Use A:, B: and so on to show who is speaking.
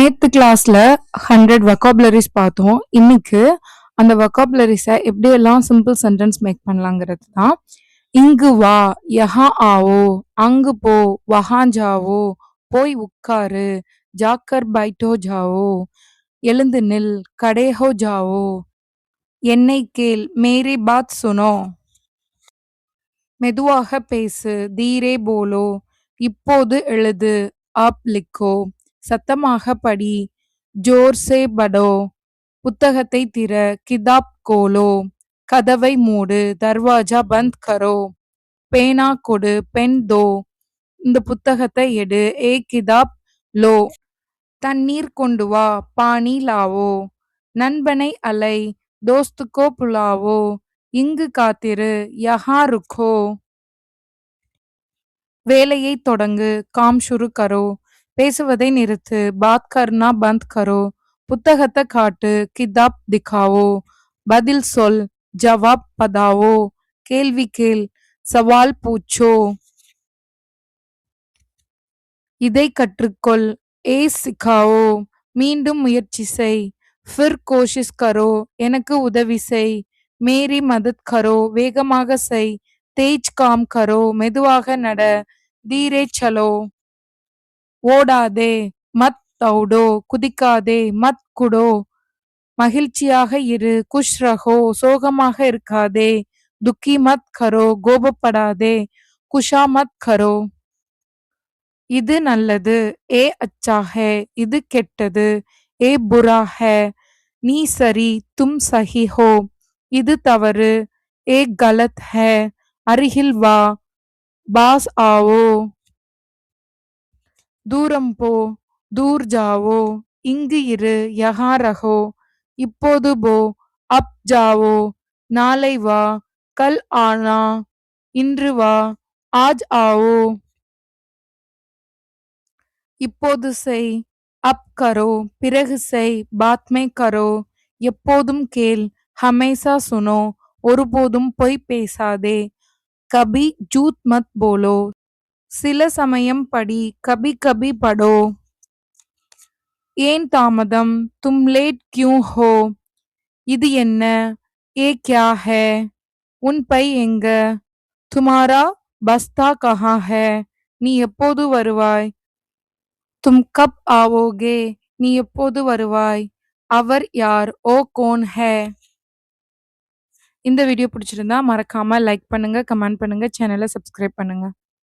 A: நேத்து கிளாஸ்ல 100 வொக்காபுலரிஸ் பார்த்தோம். இன்னைக்கு அந்த வொக்காபுலரிஸ எப்படியெல்லாம் சிம்பிள் சென்டென்ஸ் மேக் பண்ணலாங்கிறது தான். இங்கு வா, யஹா ஆவோ, அங்கு போ, வஹான் ஜாவோ, போய் உட்காரு, ஜாக்கர் பைட்டோ ஜாவோ, எழுந்து நில், கடே ஹோ ஜாவோ, என்னை கேள், மேரி பாத் சுனோ, மெதுவாக பேசு, தீரே போலோ, இப்போது எழுது, ஆப் லிக்கோ, சத்தமாக படி, ஜோர் சே படோ, புத்தகத்தை திற, கிதாப் கோலோ, கதவை மூடு, தர்வாஜா பந்த் கரோ, பேனா கொடு, பென் தோ, இந்த புத்தகத்தை எடு, ஏ கிதாப் லோ, தண்ணீர் கொண்டு வா, பானி லாவோ, நண்பனை அலை, தோஸ்துக்கோ புலாவோ, இங்கு காத்திரு, யஹா ருக்கோ, வேலையை தொடங்கு, காம் ஷுரு கரோ, பேசுவதை நிறுத்து, பாத் கர்னா பந்த் கரோ, புத்தகத்தை காட்டு, கிதாப் திகாவோ, பதில் சொல், ஜவாப் பதாவோ, கேள்வி கேள், சவால் பூச்சோ, இதை கற்றுக்கொள், ஏ சிகாவோ, மீண்டும் முயற்சி செய், ஃபிர் கோஷிஸ் கரோ, எனக்கு உதவி செய், மேரி மதத் கரோ, வேகமாக செய், தேஜ் காம் கரோ, மெதுவாக நட, தீரே சலோ, ஓடாதே, மத் தௌடோ, குதிக்காதே, மத் குடோ, மகிழ்ச்சியாக இரு, குஷ் ரஹோ, சோகமாக இருக்காதே, துக்கி மத் கரோ, கோபப்படாதே, குஷா மத் கரோ, இது நல்லது, ஏ அச்சா ஹே, இது கெட்டது, ஏ புரா ஹே, நீ சரி, தும் சஹி ஹோ, இது தவறு, ஏ கலத் ஹே, அருகில் வா, பாஸ் ஆவோ, தூரம் போ, தூர் ஜாவோ, இங்கு இரு, யஹா ரஹோ, இப்போது போ, அப் ஜாவோ, நாளை வா, கல் ஆனா, இன்று வா, ஆஜ் ஆவோ, இப்போது செய், அப் கரோ, பிறகு செய், பாத் மே கரோ, எப்போதும் கேள், ஹமேசா சுனோ, ஒருபோதும் பொய் பேசாதே, கபி ஜூத் மத் போலோ, சில சமயம் படி, கபி கபி படோ, ஏன் தாமதம், தும் லேட் கியூ ஹோ, இது என்ன, ஏ கியா ஹே, உன் பை எங்க, துமாரா பஸ்தா கஹா ஹே, நீ எப்போது வருவாய், தும் கப் ஆவோகே, நீ எப்போது வருவாய், அவர் யார், ஓ கோன் ஹே. இந்த வீடியோ பிடிச்சிருந்தா மறக்காம லைக் பண்ணுங்க, கமெண்ட் பண்ணுங்க, சேனலை சப்ஸ்கிரைப் பண்ணுங்க.